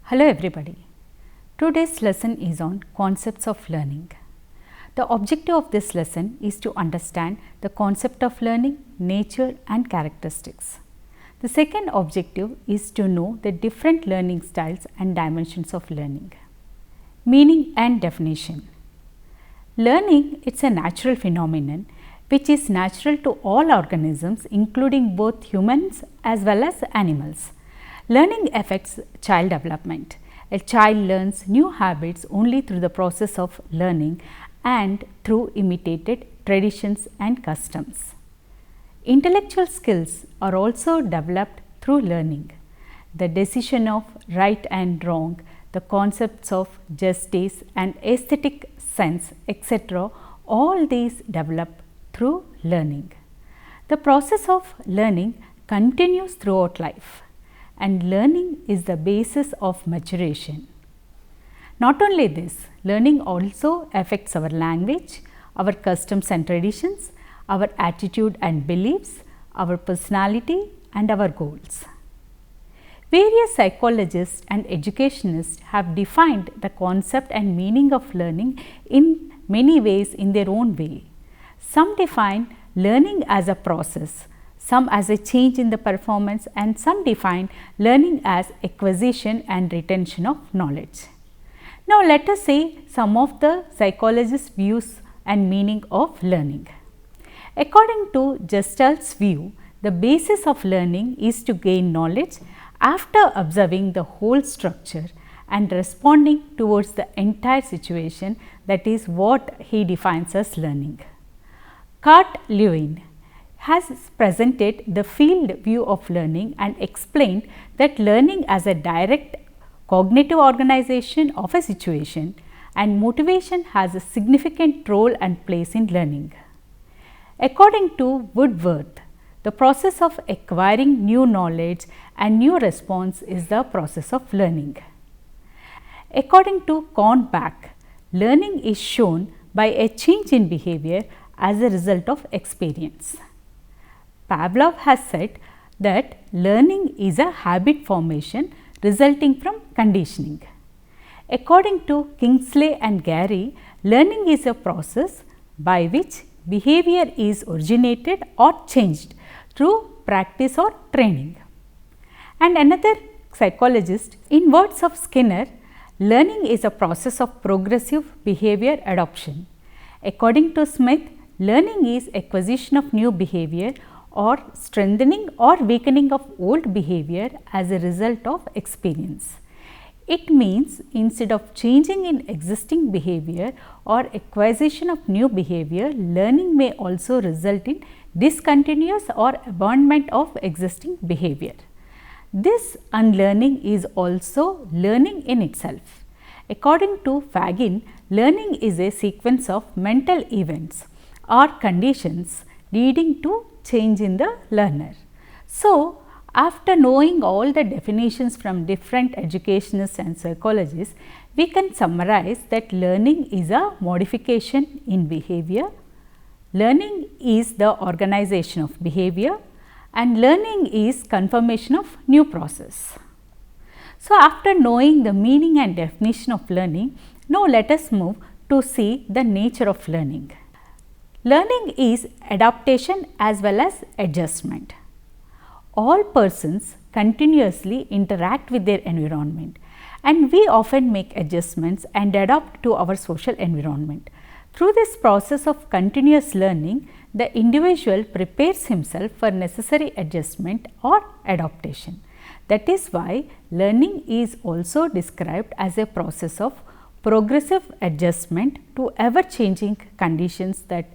Hello everybody. Today's lesson is on concepts of learning. The objective of this lesson is to understand the concept of learning, nature and characteristics. The second objective is to know the different learning styles and dimensions of learning. Meaning and definition. Learning is a natural phenomenon which is natural to all organisms including both humans as well as animals. Learning affects child development. A child learns new habits only through the process of learning and through imitated traditions and customs. Intellectual skills are also developed through learning. The decision of right and wrong, the concepts of justice and aesthetic sense, etc., all these develop through learning. The process of learning continues throughout life, and learning is the basis of maturation. Not only this, learning also affects our language, our customs and traditions, our attitude and beliefs, our personality and our goals. Various psychologists and educationists have defined the concept and meaning of learning in many ways in their own way. Some define learning as a process, some as a change in the performance, and some define learning as acquisition and retention of knowledge. Now, let us see some of the psychologists' views and meaning of learning. According to Gestalt's view, the basis of learning is to gain knowledge after observing the whole structure and responding towards the entire situation. That is what he defines as learning. Kurt Lewin has presented the field view of learning and explained that learning as a direct cognitive organization of a situation, and motivation has a significant role and place in learning. According to Woodworth, the process of acquiring new knowledge and new response is the process of learning. According to Kornbach, learning is shown by a change in behavior as a result of experience. Pavlov has said that learning is a habit formation resulting from conditioning. According to Kingsley and Gary, learning is a process by which behavior is originated or changed through practice or training. And another psychologist, in words of Skinner, learning is a process of progressive behavior adoption. According to Smith, learning is acquisition of new behavior or strengthening or weakening of old behavior as a result of experience. It means instead of changing in existing behavior or acquisition of new behavior, learning may also result in discontinuous or abandonment of existing behavior. This unlearning is also learning in itself. According to Fagin, learning is a sequence of mental events or conditions leading to change in the learner. So, after knowing all the definitions from different educationists and psychologists, we can summarize that learning is a modification in behavior, learning is the organization of behavior, and learning is confirmation of new process. So, after knowing the meaning and definition of learning, now let us move to see the nature of learning. Learning is adaptation as well as adjustment. All persons continuously interact with their environment, and we often make adjustments and adapt to our social environment. Through this process of continuous learning, the individual prepares himself for necessary adjustment or adaptation. That is why learning is also described as a process of progressive adjustment to ever changing conditions that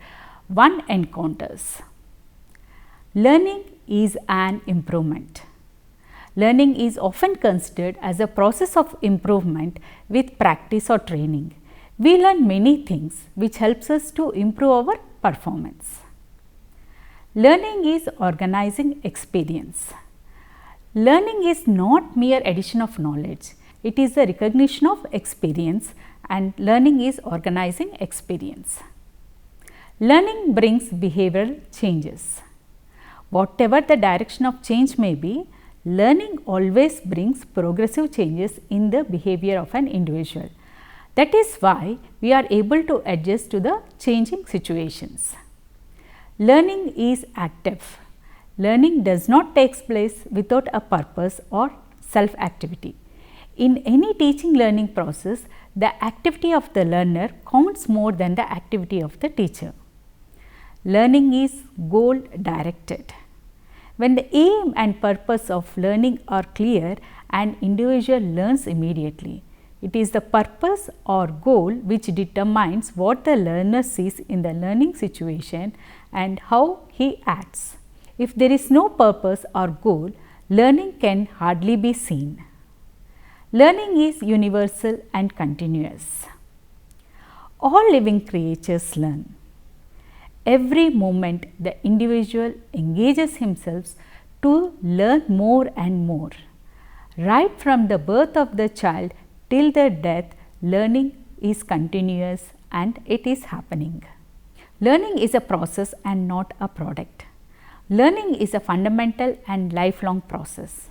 one encounters. Learning is an improvement. Learning is often considered as a process of improvement with practice or training. We learn many things which helps us to improve our performance. Learning is organizing experience. Learning is not mere addition of knowledge. It is the recognition of experience, and learning is organizing experience. Learning brings behavioral changes. Whatever the direction of change may be, learning always brings progressive changes in the behavior of an individual. That is why we are able to adjust to the changing situations. Learning is active. Learning does not take place without a purpose or self-activity. In any teaching learning process, the activity of the learner counts more than the activity of the teacher. Learning is goal directed. When the aim and purpose of learning are clear, an individual learns immediately. It is the purpose or goal which determines what the learner sees in the learning situation and how he acts. If there is no purpose or goal, learning can hardly be seen. Learning is universal and continuous. All living creatures learn. Every moment the individual engages himself to learn more and more. Right from the birth of the child till their death, learning is continuous and it is happening. Learning is a process and not a product. Learning is a fundamental and lifelong process.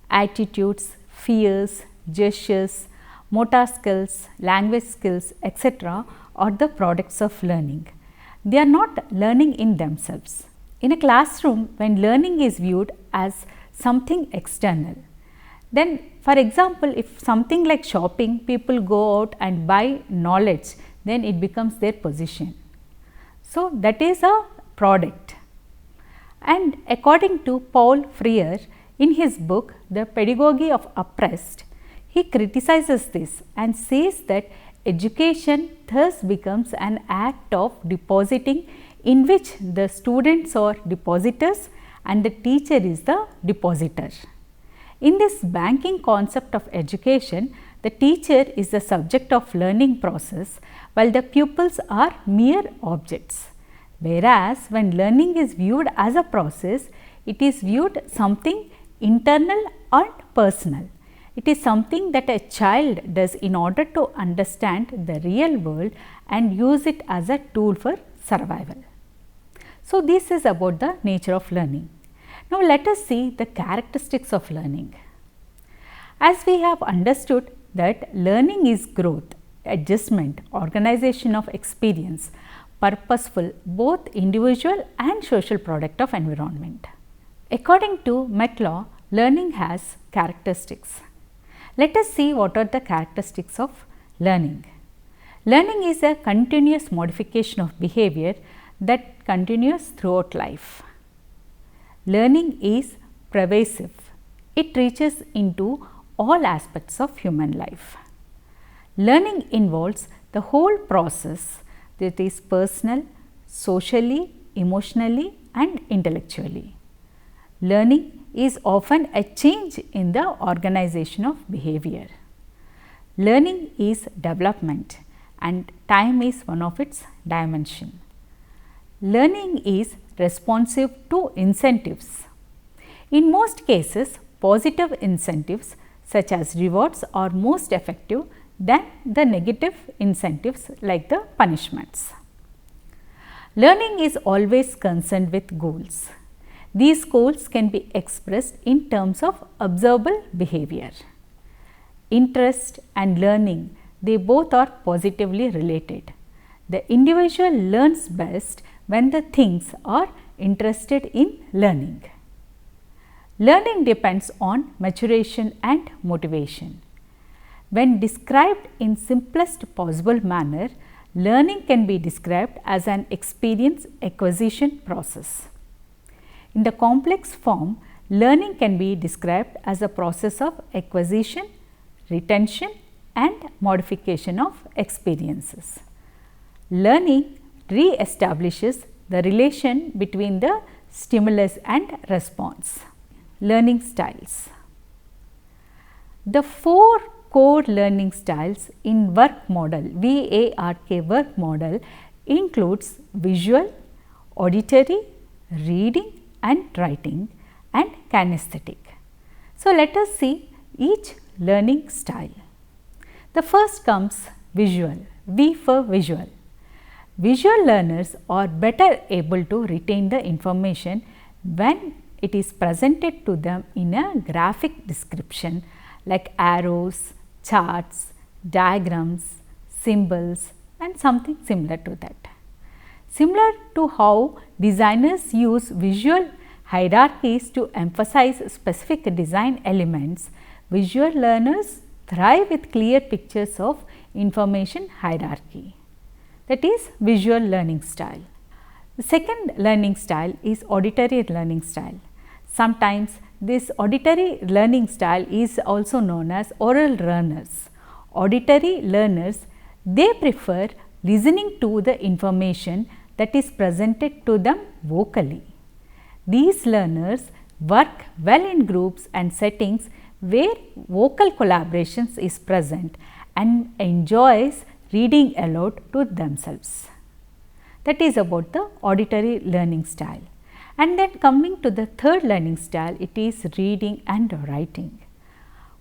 Attitudes, fears, gestures, motor skills, language skills, etc. are the products of learning. They are not learning in themselves. In a classroom, when learning is viewed as something external, then for example, if something like shopping, people go out and buy knowledge, then it becomes their possession. So, that is a product. And according to Paul Freire, in his book The Pedagogy of Oppressed, he criticizes this and says that education thus becomes an act of depositing in which the students are depositors and the teacher is the depositor. In this banking concept of education, the teacher is the subject of learning process while the pupils are mere objects. Whereas, when learning is viewed as a process, it is viewed something internal and personal. It is something that a child does in order to understand the real world and use it as a tool for survival. So, this is about the nature of learning. Now, let us see the characteristics of learning. As we have understood that learning is growth, adjustment, organization of experience, purposeful, both individual and social product of environment. According to McLaw, learning has characteristics. Let us see what are the characteristics of learning. Learning is a continuous modification of behavior that continues throughout life. Learning is pervasive. It reaches into all aspects of human life. Learning involves the whole process, that is personal, socially, emotionally and intellectually. Learning is often a change in the organization of behavior. Learning is development and time is one of its dimensions. Learning is responsive to incentives. In most cases, positive incentives such as rewards are most effective than the negative incentives like the punishments. Learning is always concerned with goals. These goals can be expressed in terms of observable behavior. Interest and learning, they both are positively related. The individual learns best when the things are interested in learning. Learning depends on maturation and motivation. When described in simplest possible manner, learning can be described as an experience acquisition process. In the complex form, learning can be described as a process of acquisition, retention and modification of experiences. Learning re-establishes the relation between the stimulus and response. Learning styles. The 4 core learning styles in work model, VARK work model includes visual, auditory, reading and writing and kinesthetic. So, let us see each learning style. The first comes visual, V for visual. Visual learners are better able to retain the information when it is presented to them in a graphic description like arrows, charts, diagrams, symbols and something similar to that. Similar to how designers use visual hierarchies to emphasize specific design elements, visual learners thrive with clear pictures of information hierarchy. That is visual learning style. The second learning style is auditory learning style. Sometimes this auditory learning style is also known as oral learners. Auditory learners, they prefer listening to the information that is presented to them vocally. These learners work well in groups and settings where vocal collaborations is present and enjoys reading aloud to themselves. That is about the auditory learning style. And then coming to the third learning style, it is reading and writing.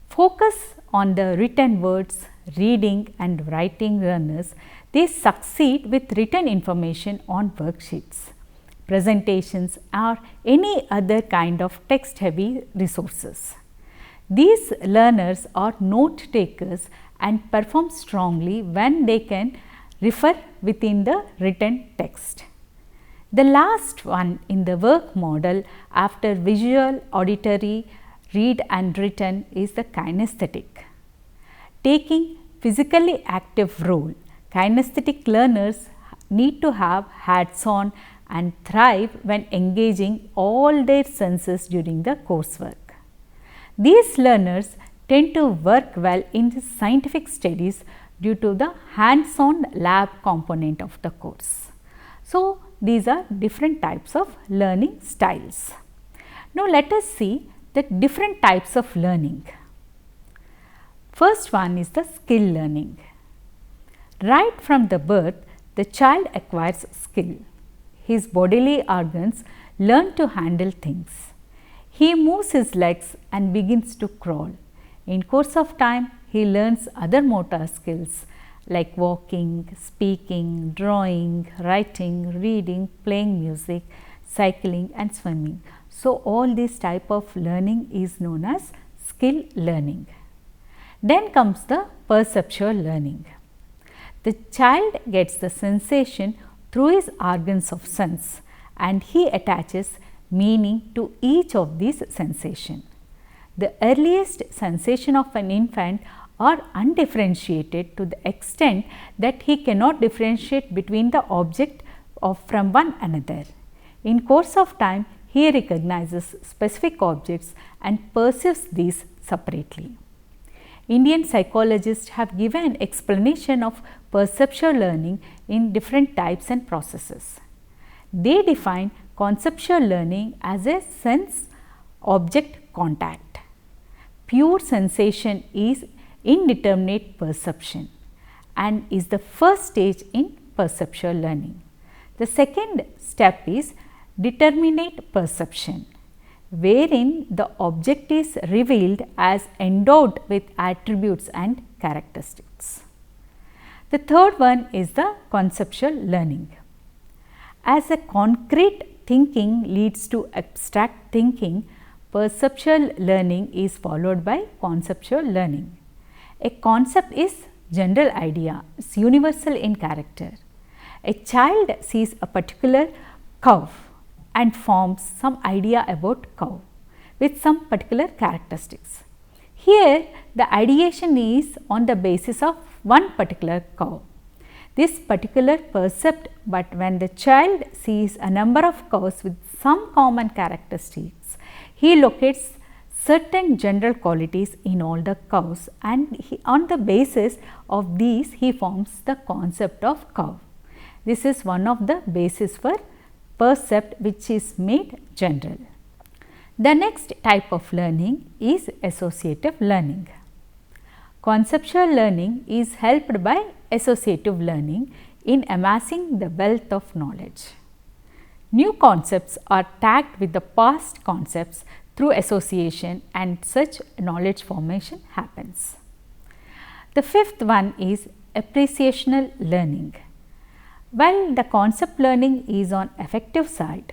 Focus on the written words, reading and writing learners, they succeed with written information on worksheets, presentations or any other kind of text heavy resources. These learners are note takers and perform strongly when they can refer within the written text. The last one in the work model after visual, auditory, read and written is the kinesthetic. Taking physically active role, kinesthetic learners need to have hats on and thrive when engaging all their senses during the coursework. These learners tend to work well in scientific studies due to the hands-on lab component of the course. So, these are different types of learning styles. Now, let us see the different types of learning. First one is the skill learning. Right from the birth, the child acquires skill. His bodily organs learn to handle things. He moves his legs and begins to crawl. In course of time, he learns other motor skills like walking, speaking, drawing, writing, reading, playing music, cycling and swimming. So, all this type of learning is known as skill learning. Then comes the perceptual learning. The child gets the sensation through his organs of sense and he attaches meaning to each of these sensations. The earliest sensation of an infant are undifferentiated to the extent that he cannot differentiate between the object from one another. In course of time, he recognizes specific objects and perceives these separately. Indian psychologists have given an explanation of perceptual learning in different types and processes. They define conceptual learning as a sense-object contact. Pure sensation is indeterminate perception and is the first stage in perceptual learning. The second step is determinate perception, wherein the object is revealed as endowed with attributes and characteristics. The third one is the conceptual learning. As a concrete thinking leads to abstract thinking, perceptual learning is followed by conceptual learning. A concept is general idea, it's universal in character. A child sees a particular curve and forms some idea about curve with some particular characteristics. Here the ideation is on the basis of one particular curve. This particular percept, but when the child sees a number of curves with some common characteristics, he locates certain general qualities in all the curves and on the basis of these he forms the concept of curve. This is one of the basis for percept which is made general. The next type of learning is associative learning. Conceptual learning is helped by associative learning in amassing the wealth of knowledge. New concepts are tagged with the past concepts through association and such knowledge formation happens. The fifth one is appreciational learning. While the concept learning is on affective side,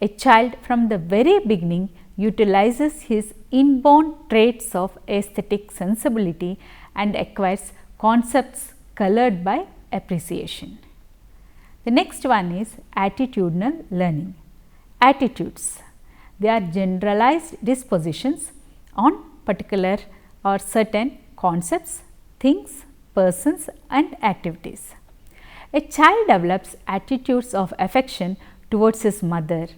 A child from the very beginning utilizes his inborn traits of aesthetic sensibility and acquires concepts colored by appreciation. The next one is attitudinal learning. Attitudes. They are generalized dispositions on particular or certain concepts, things, persons and activities. A child develops attitudes of affection towards his mother,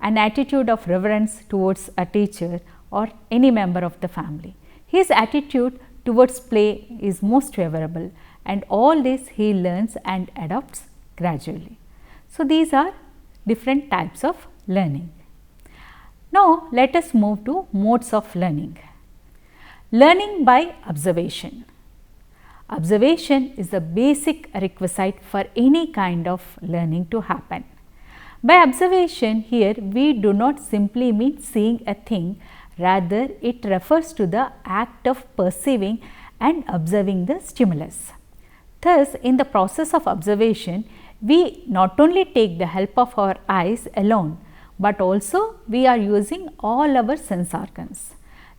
an attitude of reverence towards a teacher or any member of the family. His attitude towards play is most favorable, and all this he learns and adopts gradually. So, these are different types of learning. Now, let us move to modes of learning. Learning by observation. Observation is the basic requisite for any kind of learning to happen. By observation, here we do not simply mean seeing a thing, rather it refers to the act of perceiving and observing the stimulus. Thus, in the process of observation, we not only take the help of our eyes alone, but also we are using all our sense organs.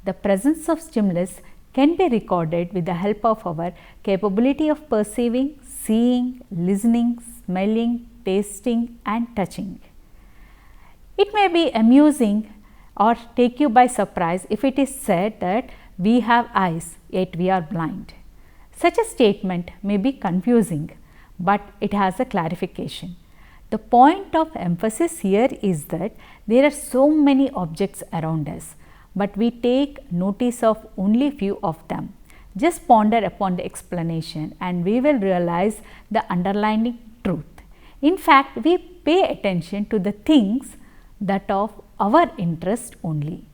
The presence of stimulus can be recorded with the help of our capability of perceiving, seeing, listening, smelling, tasting and touching. It may be amusing or take you by surprise if it is said that we have eyes yet we are blind. Such a statement may be confusing, but it has a clarification. The point of emphasis here is that there are so many objects around us, but we take notice of only few of them. Just ponder upon the explanation and we will realize the underlying truth. In fact, we pay attention to the things that of our interest only.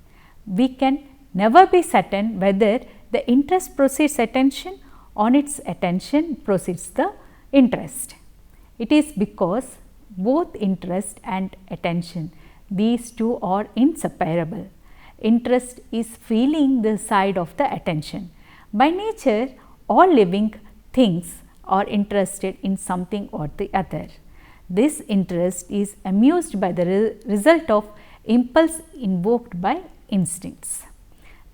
We can never be certain whether the interest precedes attention or its attention precedes the interest. It is because both interest and attention, these two are inseparable. Interest is feeling the side of the attention. By nature, all living things are interested in something or the other. This interest is amused by the result of impulse invoked by instincts.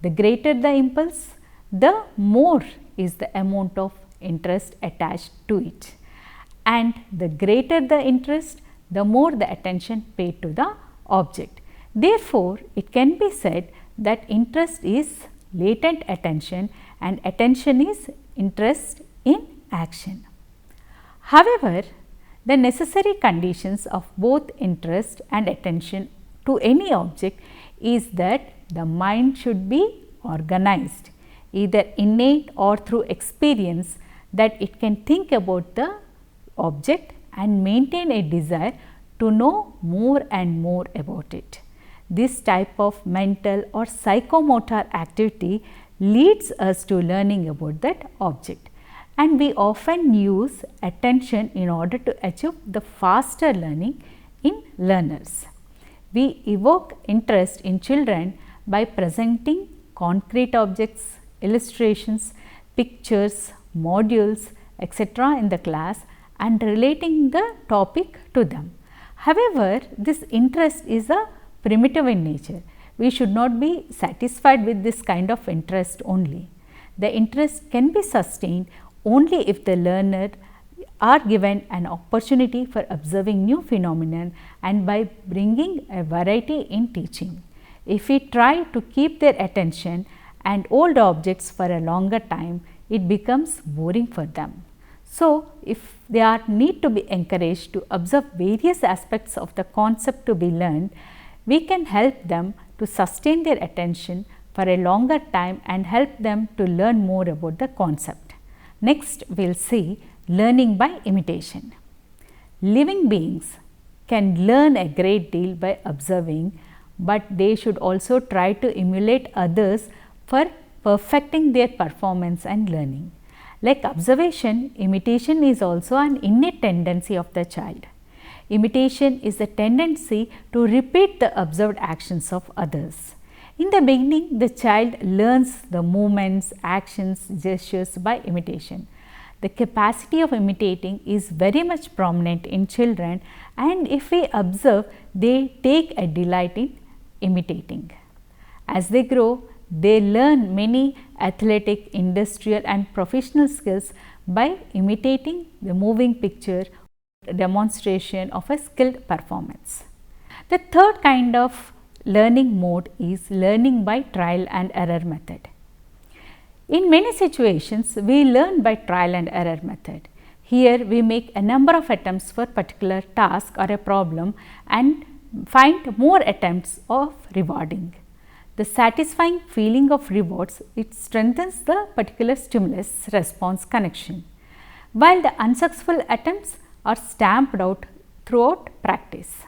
The greater the impulse, the more is the amount of interest attached to it, and the greater the interest, the more the attention paid to the object. Therefore, it can be said that interest is latent attention and attention is interest in action. However, the necessary conditions of both interest and attention to any object is that the mind should be organized, either innate or through experience, that it can think about the object and maintain a desire to know more and more about it. This type of mental or psychomotor activity leads us to learning about that object, and we often use attention in order to achieve the faster learning in learners. We evoke interest in children by presenting concrete objects, illustrations, pictures, modules, etc. in the class and relating the topic to them. However, this interest is a primitive in nature. We should not be satisfied with this kind of interest only. The interest can be sustained only if the learner are given an opportunity for observing new phenomena and by bringing a variety in teaching. If we try to keep their attention and old objects for a longer time, it becomes boring for them. So, if they are need to be encouraged to observe various aspects of the concept to be learned, we can help them to sustain their attention for a longer time and help them to learn more about the concept. Next, we will see learning by imitation. Living beings can learn a great deal by observing, but they should also try to emulate others for perfecting their performance and learning. Like observation, imitation is also an innate tendency of the child. Imitation is the tendency to repeat the observed actions of others. In the beginning, the child learns the movements, actions, gestures by imitation. The capacity of imitating is very much prominent in children, and if we observe, they take a delight in imitating. As they grow, they learn many athletic, industrial and professional skills by imitating the moving picture demonstration of a skilled performance. The third kind of learning mode is learning by trial and error method. In many situations, we learn by trial and error method. Here, we make a number of attempts for particular task or a problem and find more attempts of rewarding. The satisfying feeling of rewards, it strengthens the particular stimulus response connection, while the unsuccessful attempts are stamped out throughout practice.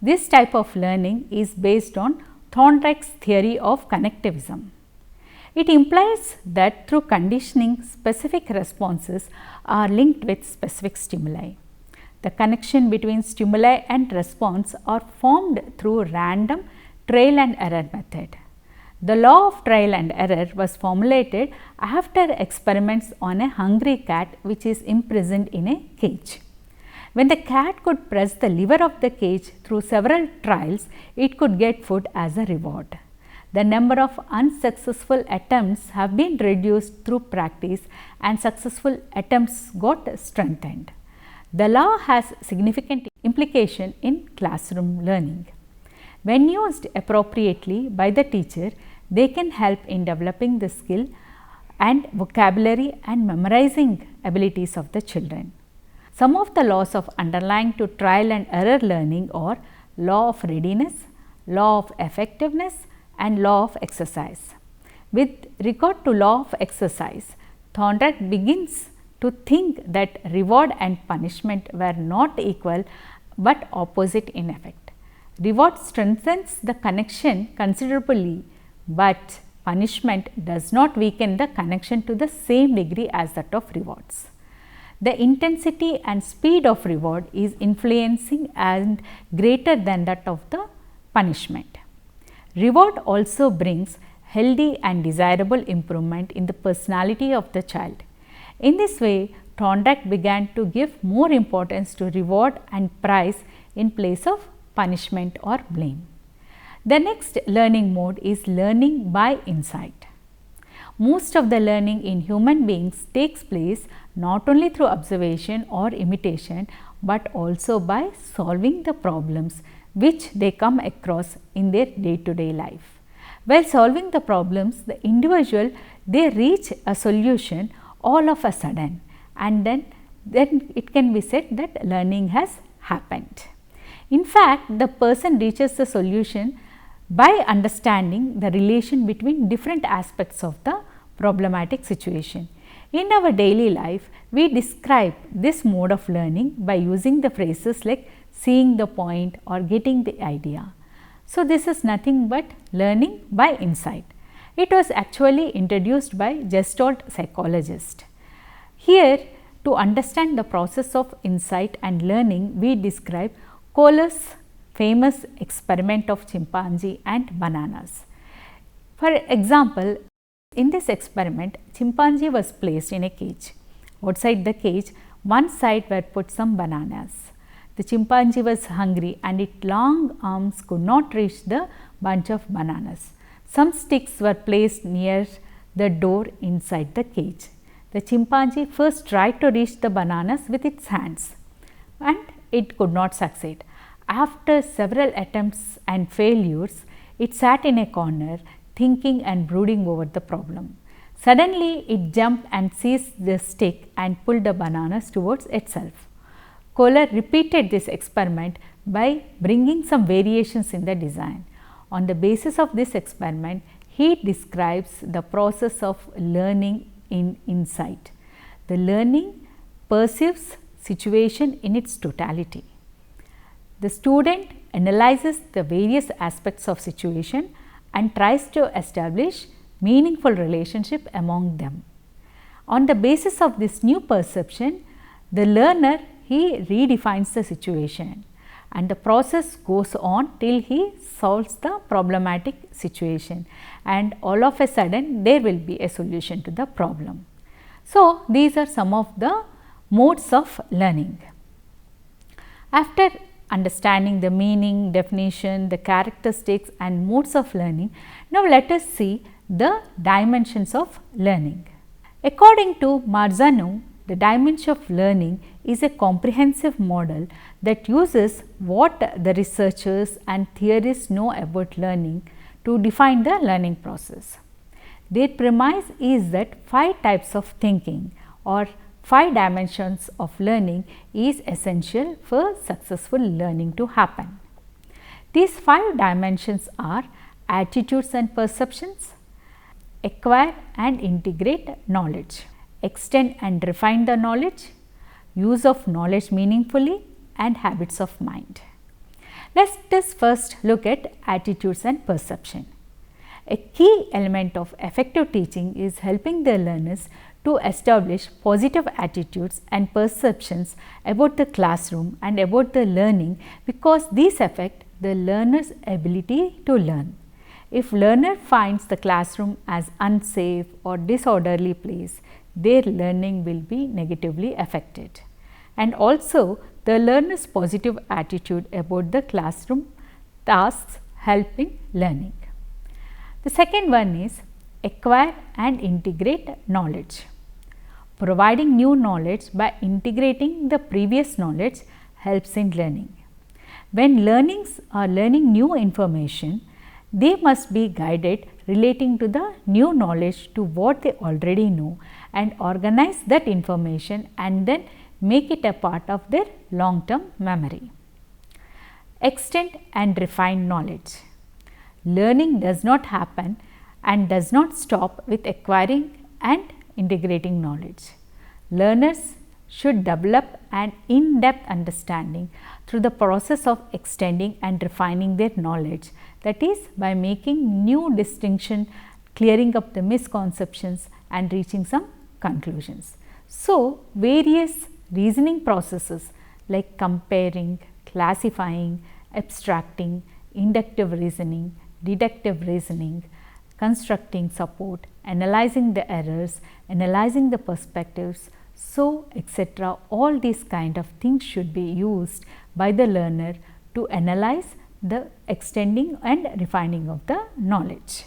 This type of learning is based on Thorndike's theory of connectivism. It implies that through conditioning, specific responses are linked with specific stimuli. The connection between stimuli and response are formed through random trial and error method. The law of trial and error was formulated after experiments on a hungry cat which is imprisoned in a cage. When the cat could press the lever of the cage through several trials, it could get food as a reward. The number of unsuccessful attempts have been reduced through practice and successful attempts got strengthened. The law has significant implication in classroom learning. When used appropriately by the teacher, they can help in developing the skill and vocabulary and memorizing abilities of the children. Some of the laws of underlying to trial and error learning are law of readiness, law of effectiveness and law of exercise. With regard to law of exercise, Thorndike begins to think that reward and punishment were not equal but opposite in effect. Reward strengthens the connection considerably, but punishment does not weaken the connection to the same degree as that of rewards. The intensity and speed of reward is influencing and greater than that of the punishment. Reward also brings healthy and desirable improvement in the personality of the child. In this way, Thorndike began to give more importance to reward and prize in place of punishment or blame. The next learning mode is learning by insight. Most of the learning in human beings takes place not only through observation or imitation, but also by solving the problems which they come across in their day-to-day life. While solving the problems, the individual, they reach a solution all of a sudden, and then it can be said that learning has happened. In fact, the person reaches the solution by understanding the relation between different aspects of the problematic situation. In our daily life, we describe this mode of learning by using the phrases like seeing the point or getting the idea. So, this is nothing but learning by insight. It was actually introduced by Gestalt psychologist. Here, to understand the process of insight and learning, we describe Kohler's famous experiment of chimpanzee and bananas. For example, in this experiment, chimpanzee was placed in a cage. Outside the cage, one side were put some bananas. The chimpanzee was hungry and its long arms could not reach the bunch of bananas. Some sticks were placed near the door inside the cage. The chimpanzee first tried to reach the bananas with its hands and it could not succeed. After several attempts and failures, it sat in a corner thinking and brooding over the problem. Suddenly, it jumped and seized the stick and pulled the bananas towards itself. Kohler repeated this experiment by bringing some variations in the design. On the basis of this experiment, he describes the process of learning in insight. The learning perceives situation in its totality. The student analyzes the various aspects of situation and tries to establish meaningful relationship among them. On the basis of this new perception, the learner, he redefines the situation and the process goes on till he solves the problematic situation, and all of a sudden there will be a solution to the problem. So, these are some of the modes of learning. After understanding the meaning, definition, the characteristics and modes of learning, now let us see the dimensions of learning. According to Marzano, the dimension of learning is a comprehensive model that uses what the researchers and theorists know about learning to define the learning process. Their premise is that 5 types of thinking or 5 dimensions of learning is essential for successful learning to happen. These 5 dimensions are attitudes and perceptions, acquire and integrate knowledge, extend and refine the knowledge, use of knowledge meaningfully and habits of mind. Let us first look at attitudes and perception. A key element of effective teaching is helping the learners to establish positive attitudes and perceptions about the classroom and about the learning, because these affect the learner's ability to learn. If learner finds the classroom as unsafe or disorderly place, their learning will be negatively affected. And also the learner's positive attitude about the classroom tasks help in learning. The second one is acquire and integrate knowledge. Providing new knowledge by integrating the previous knowledge helps in learning. When learners are learning new information, they must be guided relating to the new knowledge to what they already know and organize that information and then make it a part of their long-term memory. Extend and refine knowledge. Learning does not happen and does not stop with acquiring and integrating knowledge. Learners should develop an in-depth understanding through the process of extending and refining their knowledge, that is by making new distinction, clearing up the misconceptions and reaching some conclusions. So, various reasoning processes like comparing, classifying, abstracting, inductive reasoning, deductive reasoning, constructing support, analyzing the errors, analyzing the perspectives, so etc. All these kind of things should be used by the learner to analyze the extending and refining of the knowledge.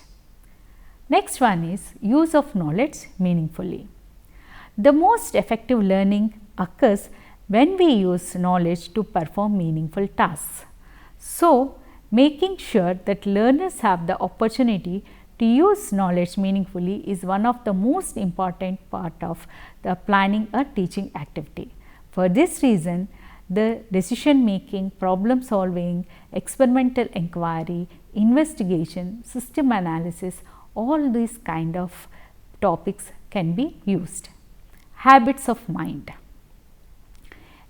Next one is use of knowledge meaningfully. The most effective learning occurs when we use knowledge to perform meaningful tasks. So, making sure that learners have the opportunity to use knowledge meaningfully is one of the most important part of the planning a teaching activity. For this reason, the decision making, problem solving, experimental inquiry, investigation, system analysis, all these kind of topics can be used. Habits of mind.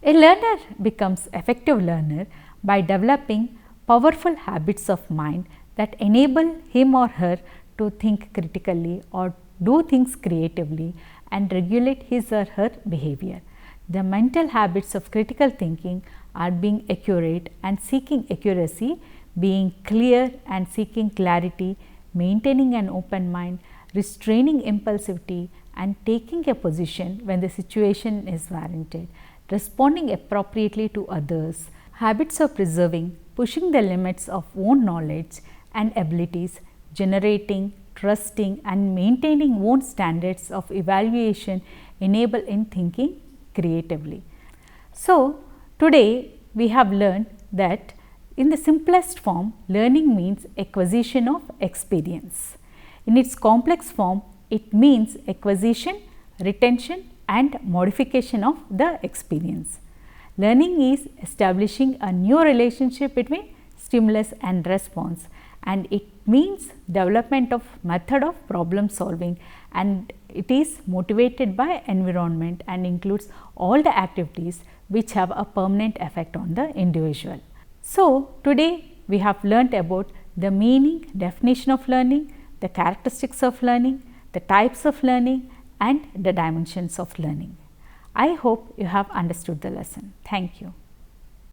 A learner becomes effective learner by developing powerful habits of mind that enable him or her to think critically or do things creatively and regulate his or her behavior. The mental habits of critical thinking are being accurate and seeking accuracy, being clear and seeking clarity, maintaining an open mind, restraining impulsivity and taking a position when the situation is warranted, responding appropriately to others, habits of preserving, pushing the limits of own knowledge and abilities, generating, trusting and maintaining own standards of evaluation enable in thinking creatively. So, today we have learned that in the simplest form, learning means acquisition of experience. In its complex form, it means acquisition, retention and modification of the experience. Learning is establishing a new relationship between stimulus and response, and it means development of method of problem solving, and it is motivated by environment and includes all the activities which have a permanent effect on the individual. So, today we have learnt about the meaning, definition of learning, the characteristics of learning, the types of learning and the dimensions of learning. I hope you have understood the lesson. Thank you.